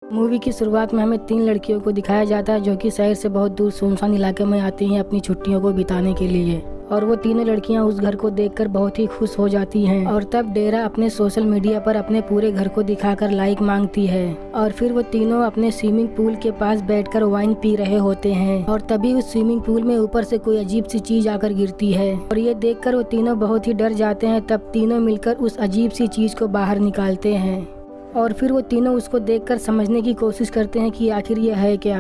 Movie की शुरुआत में हमें 3 लड़कियों को दिखाया जाता है जो कि शहर से बहुत दूर सुनसान इलाके में आती हैं अपनी छुट्टियों को बिताने के लिए। और वो तीनों लड़कियां उस घर को देखकर बहुत ही खुश हो जाती हैं। और तब डेरा अपने सोशल मीडिया पर अपने पूरे घर को दिखाकर लाइक मांगती है। और फिर वो तीनों अपने स्विमिंग पूल के पास बैठकर वाइन पी रहे होते हैं। और तभी उस स्विमिंग पूल में ऊपर से कोई अजीब सी चीज आकर गिरती है और ये देखकर वो तीनों बहुत ही डर जाते हैं। तब तीनों मिलकर उस अजीब सी चीज को बाहर निकालते हैं और फिर वो तीनों उसको देखकर समझने की कोशिश करते हैं कि आखिर ये है क्या।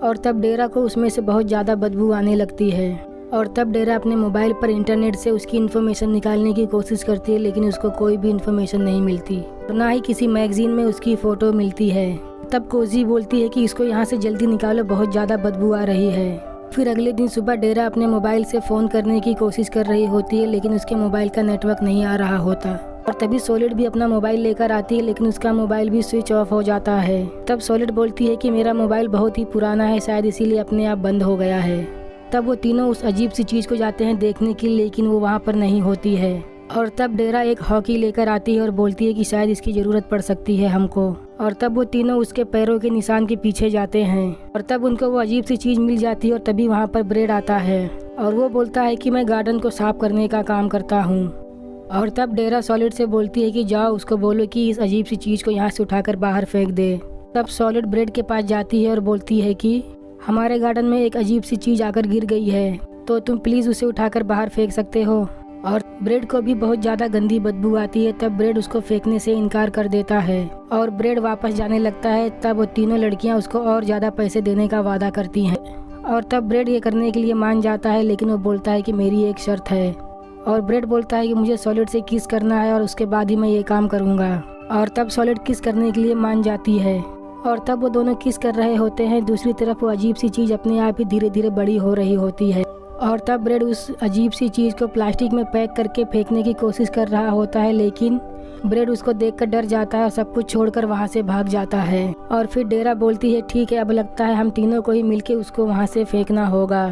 और तब डेरा को उसमें से बहुत ज़्यादा बदबू आने लगती है। और तब डेरा अपने मोबाइल पर इंटरनेट से उसकी इन्फॉर्मेशन निकालने की कोशिश करती है, लेकिन उसको कोई भी इन्फॉर्मेशन नहीं मिलती और ना ही किसी मैगजीन में उसकी फ़ोटो मिलती है। तब कोजी बोलती है कि इसको यहाँ से जल्दी निकालो, बहुत ज़्यादा बदबू आ रही है। फिर अगले दिन सुबह डेरा अपने मोबाइल से फ़ोन करने की कोशिश कर रही होती है, लेकिन उसके मोबाइल का नेटवर्क नहीं आ रहा होता। और तभी सॉलिड भी अपना मोबाइल लेकर आती है, लेकिन उसका मोबाइल भी स्विच ऑफ हो जाता है। तब सॉलिड बोलती है कि मेरा मोबाइल बहुत ही पुराना है, शायद इसीलिए अपने आप बंद हो गया है। तब वो तीनों उस अजीब सी चीज़ को जाते हैं देखने के लिए, लेकिन वो वहाँ पर नहीं होती है। और तब डेरा एक हॉकी लेकर आती है और बोलती है कि शायद इसकी ज़रूरत पड़ सकती है हमको। और तब वो तीनों उसके पैरों के निशान के पीछे जाते हैं और तब उनको वो अजीब सी चीज़ मिल जाती है। और तभी वहाँ पर ब्रेड आता है और वो बोलता है कि मैं गार्डन को साफ करने का काम करता हूँ। और तब डेरा सॉलिड से बोलती है कि जाओ उसको बोलो कि इस अजीब सी चीज़ को यहाँ से उठाकर बाहर फेंक दे। तब सॉलिड ब्रेड के पास जाती है और बोलती है कि हमारे गार्डन में एक अजीब सी चीज़ आकर गिर गई है, तो तुम प्लीज़ उसे उठाकर बाहर फेंक सकते हो। और ब्रेड को भी बहुत ज़्यादा गंदी बदबू आती है। तब ब्रेड उसको फेंकने से इनकार कर देता है और ब्रेड वापस जाने लगता है। तब वो तीनों लड़कियाँ उसको और ज़्यादा पैसे देने का वादा करती हैं और तब ब्रेड ये करने के लिए मान जाता है, लेकिन वो बोलता है कि मेरी एक शर्त है। और ब्रेड बोलता है कि मुझे सॉलिड से किस करना है और उसके बाद ही मैं ये काम करूँगा। और तब सॉलिड किस करने के लिए मान जाती है और तब वो दोनों किस कर रहे होते हैं। दूसरी तरफ वो अजीब सी चीज़ अपने आप ही धीरे धीरे बड़ी हो रही होती है। और तब ब्रेड उस अजीब सी चीज़ को प्लास्टिक में पैक करके फेंकने की कोशिश कर रहा होता है, लेकिन ब्रेड उसको देखकर डर जाता है और सब कुछ छोड़कर वहाँ से भाग जाता है। और फिर डेरा बोलती है ठीक है, अब लगता है हम तीनों को ही मिलके उसको वहाँ से फेंकना होगा।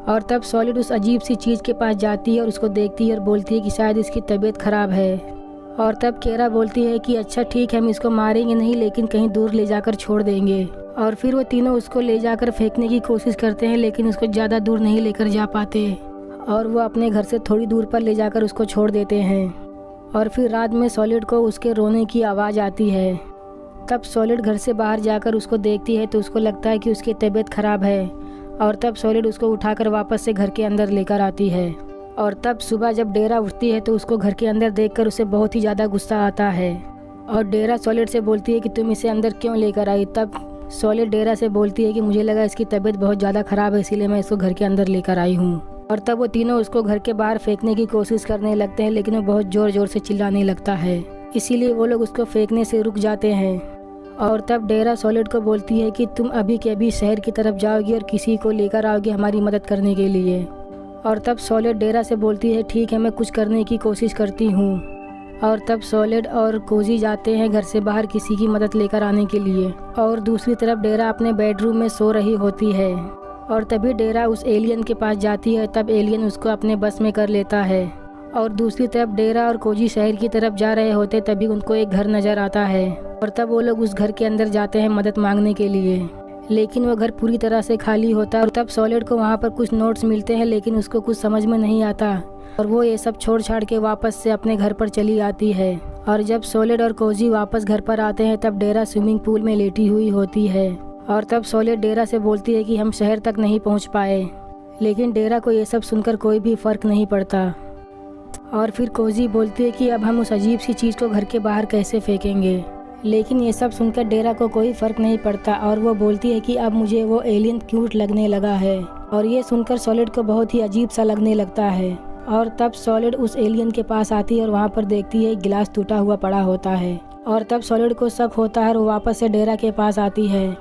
और तब सॉलिड उस अजीब सी चीज़ के पास जाती है और उसको देखती है और बोलती है कि शायद इसकी तबीयत ख़राब है। और तब केरा बोलती है कि अच्छा ठीक है, हम इसको मारेंगे नहीं, लेकिन कहीं दूर ले जाकर छोड़ देंगे। और फिर वो तीनों उसको ले जाकर फेंकने की कोशिश करते हैं, लेकिन उसको ज़्यादा दूर नहीं लेकर जा पाते और वो अपने घर से थोड़ी दूर पर ले जाकर उसको छोड़ देते हैं। और फिर रात में सॉलिड को उसके रोने की आवाज़ आती है। तब सॉलिड घर से बाहर जाकर उसको देखती है तो उसको लगता है कि उसकी तबीयत ख़राब है। और तब सॉलिड उसको उठाकर वापस से घर के अंदर लेकर आती है। और तब सुबह जब डेरा उठती है तो उसको घर के अंदर देखकर उसे बहुत ही ज़्यादा गुस्सा आता है और डेरा सॉलिड से बोलती है कि तुम इसे अंदर क्यों लेकर आई। तब सॉलिड डेरा से बोलती है कि मुझे लगा इसकी तबीयत बहुत ज़्यादा ख़राब है, इसीलिए मैं इसको घर के अंदर लेकर आई हूँ। और तब वो तीनों उसको घर के बाहर फेंकने की कोशिश करने लगते हैं, लेकिन वो बहुत ज़ोर ज़ोर से चिल्लाने लगता है, इसीलिए वो लोग उसको फेंकने से रुक जाते हैं। और तब डेरा सॉलिड को बोलती है कि तुम अभी के अभी शहर की तरफ जाओगी और किसी को लेकर आओगी हमारी मदद करने के लिए। और तब सॉलिड डेरा से बोलती है ठीक है, मैं कुछ करने की कोशिश करती हूँ। और तब सॉलिड और कोजी जाते हैं घर से बाहर किसी की मदद लेकर आने के लिए। और दूसरी तरफ डेरा अपने बेडरूम में सो रही होती है और तभी डेरा उस एलियन के पास जाती है। तब एलियन उसको अपने बस में कर लेता है। और दूसरी तरफ डेरा और कोजी शहर की तरफ जा रहे होते, तभी उनको एक घर नज़र आता है और तब वो लोग उस घर के अंदर जाते हैं मदद मांगने के लिए, लेकिन वो घर पूरी तरह से खाली होता है। और तब सॉलिड को वहाँ पर कुछ नोट्स मिलते हैं, लेकिन उसको कुछ समझ में नहीं आता और वो ये सब छोड़ छाड़ के वापस से अपने घर पर चली आती है। और जब सॉलिड और कोजी वापस घर पर आते हैं तब डेरा स्विमिंग पूल में लेटी हुई होती है। और तब सॉलिड डेरा से बोलती है कि हम शहर तक नहीं पहुँच पाए, लेकिन डेरा को ये सब सुनकर कोई भी फ़र्क नहीं पड़ता। और फिर कोजी बोलती है कि अब हम उस अजीब सी चीज़ को घर के बाहर कैसे फेंकेंगे, लेकिन ये सब सुनकर डेरा को कोई फ़र्क नहीं पड़ता और वो बोलती है कि अब मुझे वो एलियन क्यूट लगने लगा है। और ये सुनकर सॉलिड को बहुत ही अजीब सा लगने लगता है। और तब सॉलिड उस एलियन के पास आती है और वहाँ पर देखती है गिलास टूटा हुआ पड़ा होता है। और तब सॉलिड को शक होता है और वो वापस से डेरा के पास आती है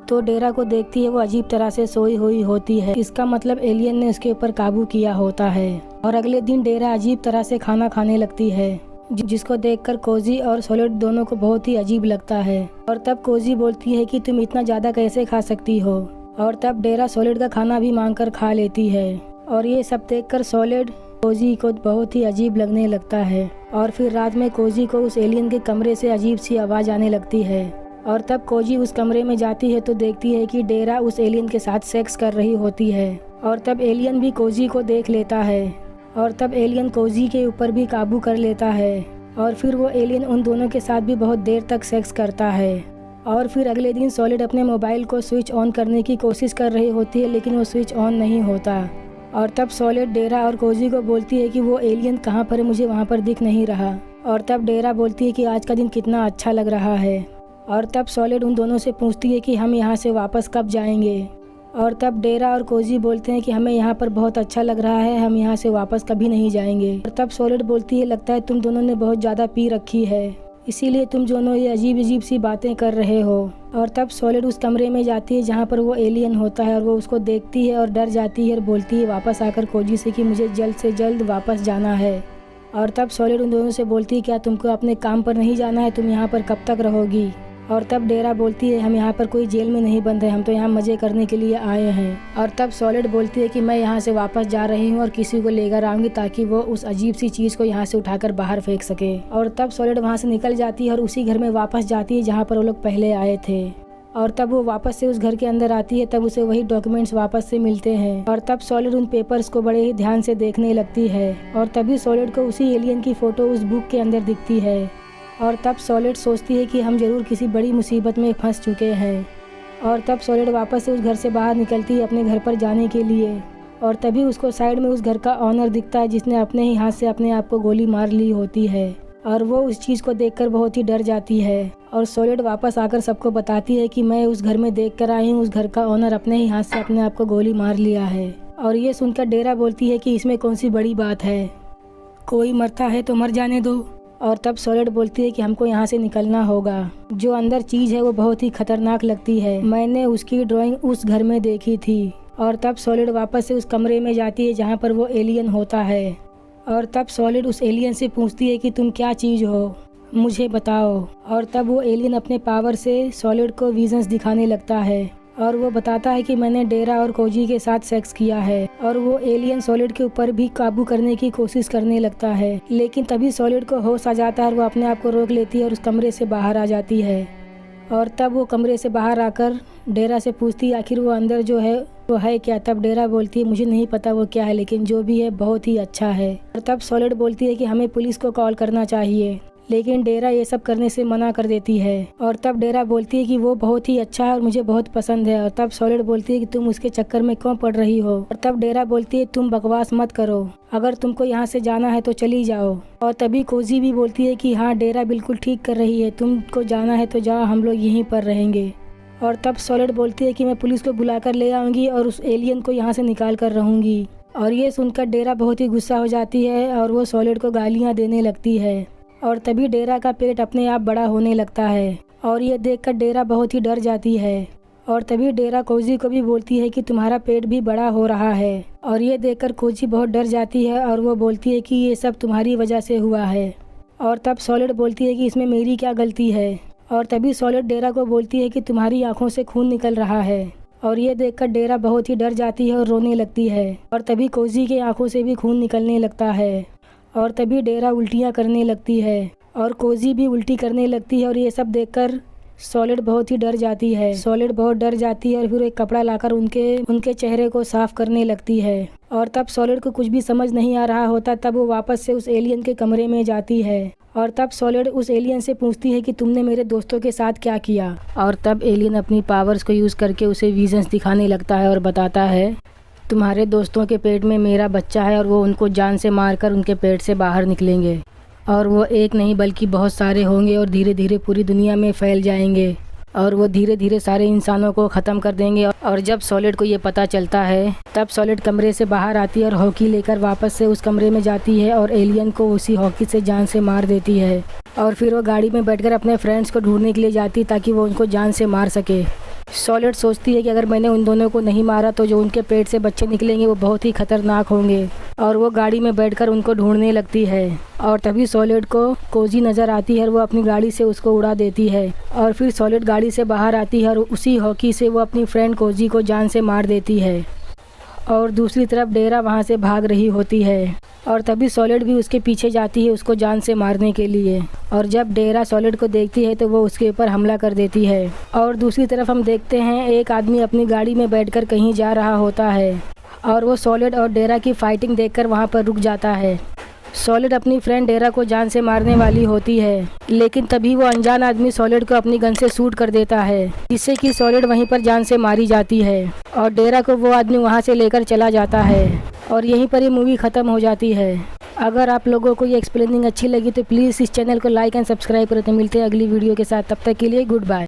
तो डेरा को देखती है वो अजीब तरह से सोई हुई होती है। इसका मतलब एलियन ने उसके ऊपर काबू किया होता है। और अगले दिन डेरा अजीब तरह से खाना खाने लगती है, जिसको देखकर कोजी और सॉलिड दोनों को बहुत ही अजीब लगता है। और तब कोजी बोलती है कि तुम इतना ज़्यादा कैसे खा सकती हो। और तब डेरा सॉलिड का खाना भी मांग कर खा लेती है। और ये सब देखकर सॉलिड कोजी को बहुत ही अजीब लगने लगता है। और फिर रात में कोजी को उस एलियन के कमरे से अजीब सी आवाज़ आने लगती है और तब कोजी उस कमरे में जाती है तो देखती है कि डेरा उस एलियन के साथ सेक्स कर रही होती है। और तब एलियन भी कोजी को देख लेता है और तब एलियन कोजी के ऊपर भी काबू कर लेता है और फिर वो एलियन उन दोनों के साथ भी बहुत देर तक सेक्स करता है। और फिर अगले दिन सॉलिड अपने मोबाइल को स्विच ऑन करने की कोशिश कर रही होती है लेकिन वो स्विच ऑन नहीं होता। और तब सॉलिड डेरा और कोजी को बोलती है कि वो एलियन कहाँ पर है, मुझे वहाँ पर दिख नहीं रहा। और तब डेरा बोलती है कि आज का दिन कितना अच्छा लग रहा है। और तब सॉलिड उन दोनों से पूछती है कि हम यहाँ से वापस कब जाएंगे। और तब डेरा और कोजी बोलते हैं कि हमें यहाँ पर बहुत अच्छा लग रहा है, हम यहाँ से वापस कभी नहीं जाएंगे। और तब सॉलिड बोलती है लगता है तुम दोनों ने बहुत ज़्यादा पी रखी है, इसीलिए तुम दोनों ये अजीब अजीब सी बातें कर रहे हो। और तब सॉलिड उस कमरे में जाती है जहाँ पर वो एलियन होता है और वो उसको देखती है और डर जाती है और बोलती है वापस आकर कोजी से कि मुझे जल्द से जल्द वापस जाना है। और तब सॉलिड उन दोनों से बोलती है क्या तुमको अपने काम पर नहीं जाना है, तुम यहाँ पर कब तक रहोगी। और तब डेरा बोलती है हम यहाँ पर कोई जेल में नहीं बंद है, हम तो यहाँ मज़े करने के लिए आए हैं। और तब सॉलिड बोलती है कि मैं यहाँ से वापस जा रही हूँ और किसी को लेकर आऊँगी ताकि वो उस अजीब सी चीज़ को यहाँ से उठाकर बाहर फेंक सके। और तब सॉलिड वहाँ से निकल जाती है और उसी घर में वापस जाती है जहाँ पर वो लोग पहले आए थे। और तब वो वापस से उस घर के अंदर आती है, तब उसे वही डॉक्यूमेंट्स वापस से मिलते हैं। और तब सॉलिड उन पेपर्स को बड़े ही ध्यान से देखने लगती है और तभी सॉलिड को उसी एलियन की फ़ोटो उस बुक के अंदर दिखती है। और तब सॉलिड सोचती है कि हम ज़रूर किसी बड़ी मुसीबत में फंस चुके हैं। और तब सॉलिड वापस से उस घर से बाहर निकलती है अपने घर पर जाने के लिए। और तभी उसको साइड में उस घर का ऑनर दिखता है जिसने अपने ही हाथ से अपने आप को गोली मार ली होती है। और वो उस चीज़ को देखकर बहुत ही डर जाती है। और सॉलिड वापस आकर सबको बताती है कि मैं उस घर में देख कर आई हूँ, उस घर का ऑनर अपने ही हाथ से अपने आप को गोली मार लिया है। और ये सुनकर डेरा बोलती है कि इसमें कौन सी बड़ी बात है, कोई मरता है तो मर जाने दो। और तब सॉलिड बोलती है कि हमको यहाँ से निकलना होगा, जो अंदर चीज़ है वो बहुत ही खतरनाक लगती है, मैंने उसकी ड्राइंग उस घर में देखी थी। और तब सॉलिड वापस से उस कमरे में जाती है जहाँ पर वो एलियन होता है। और तब सॉलिड उस एलियन से पूछती है कि तुम क्या चीज़ हो, मुझे बताओ। और तब वो एलियन अपने पावर से सॉलिड को विजन्स दिखाने लगता है और वो बताता है कि मैंने डेरा और कोजी के साथ सेक्स किया है। और वो एलियन सॉलिड के ऊपर भी काबू करने की कोशिश करने लगता है, लेकिन तभी सॉलिड को होश आ जाता है और वो अपने आप को रोक लेती है और उस कमरे से बाहर आ जाती है। और तब वो कमरे से बाहर आकर डेरा से पूछती है आखिर वो अंदर जो है वो है क्या। तब डेरा बोलती है मुझे नहीं पता वो क्या है, लेकिन जो भी है बहुत ही अच्छा है। और तब सॉलिड बोलती है कि हमें पुलिस को कॉल करना चाहिए, लेकिन डेरा ये सब करने से मना कर देती है। और तब डेरा बोलती है कि वो बहुत ही अच्छा है और मुझे बहुत पसंद है। और तब सॉलिड बोलती है कि तुम उसके चक्कर में क्यों पड़ रही हो। और तब डेरा बोलती है तुम बकवास मत करो, अगर तुमको यहाँ से जाना है तो चली जाओ। और तभी कोजी भी बोलती है कि हाँ डेरा बिल्कुल ठीक कर रही है, तुमको जाना है तो जाओ, हम लोग यहीं पर रहेंगे। और तब सॉलिड बोलती है कि मैं पुलिस को बुलाकर ले आऊँगी और उस एलियन को यहाँ से निकाल कर रहूँगी। और ये सुनकर डेरा बहुत ही गुस्सा हो जाती है और वो सॉलिड को गालियाँ देने लगती है। और तभी डेरा का पेट अपने आप बड़ा होने लगता है और ये देखकर डेरा बहुत ही डर जाती है। और तभी डेरा कोजी को भी बोलती है कि तुम्हारा पेट भी बड़ा हो रहा है। और ये देखकर कोजी बहुत डर जाती है और वो बोलती है कि ये सब तुम्हारी वजह से हुआ है। और तब सॉलिड बोलती है कि इसमें मेरी क्या गलती है। और तभी सॉलिड डेरा को बोलती है कि तुम्हारी आंखों से खून निकल रहा है। और ये देखकर डेरा बहुत ही डर जाती है और रोने लगती है। और तभी कोजी की आंखों से भी खून निकलने लगता है। और तभी डेरा उल्टियाँ करने लगती है और कोजी भी उल्टी करने लगती है। और ये सब देखकर सॉलिड बहुत ही डर जाती है। सॉलिड बहुत डर जाती है और फिर एक कपड़ा लाकर उनके चेहरे को साफ करने लगती है। और तब सॉलिड को कुछ भी समझ नहीं आ रहा होता, तब वो वापस से उस एलियन के कमरे में जाती है। और तब सॉलिड उस एलियन से पूछती है कि तुमने मेरे दोस्तों के साथ क्या किया। और तब एलियन अपनी पावर्स को यूज़ करके उसे विजन्स दिखाने लगता है और बताता है तुम्हारे दोस्तों के पेट में मेरा बच्चा है और वो उनको जान से मारकर उनके पेट से बाहर निकलेंगे। और वो एक नहीं बल्कि बहुत सारे होंगे और धीरे धीरे पूरी दुनिया में फैल जाएंगे और वो धीरे धीरे सारे इंसानों को ख़त्म कर देंगे। और जब सॉलिड को ये पता चलता है तब सॉलिड कमरे से बाहर आती है और हॉकी लेकर वापस से उस कमरे में जाती है और एलियन को उसी हॉकी से जान से मार देती है। और फिर वो गाड़ी में बैठकर अपने फ्रेंड्स को ढूंढने के लिए जाती ताकि वो उनको जान से मार सके। सॉलिड सोचती है कि अगर मैंने उन दोनों को नहीं मारा तो जो उनके पेट से बच्चे निकलेंगे वो बहुत ही खतरनाक होंगे। और वो गाड़ी में बैठकर उनको ढूंढने लगती है। और तभी सॉलिड को कोजी नज़र आती है और वो अपनी गाड़ी से उसको उड़ा देती है। और फिर सॉलिड गाड़ी से बाहर आती है और उसी हॉकी से वो अपनी फ्रेंड कोजी को जान से मार देती है। और दूसरी तरफ डेरा वहाँ से भाग रही होती है और तभी सॉलिड भी उसके पीछे जाती है उसको जान से मारने के लिए। और जब डेरा सॉलिड को देखती है तो वो उसके ऊपर हमला कर देती है। और दूसरी तरफ हम देखते हैं एक आदमी अपनी गाड़ी में बैठकर कहीं जा रहा होता है और वो सॉलिड और डेरा की फाइटिंग देखकर वहाँ पर रुक जाता है। सॉलिड अपनी फ्रेंड डेरा को जान से मारने वाली होती है, लेकिन तभी वो अनजान आदमी सॉलिड को अपनी गन से शूट कर देता है, जिससे कि सॉलिड वहीं पर जान से मारी जाती है और डेरा को वो आदमी वहां से लेकर चला जाता है और यहीं पर ये मूवी ख़त्म हो जाती है। अगर आप लोगों को ये एक्सप्लेनिंग अच्छी लगी तो प्लीज़ इस चैनल को लाइक एंड सब्सक्राइब करें। तो मिलते हैं अगली वीडियो के साथ, तब तक के लिए गुड बाय।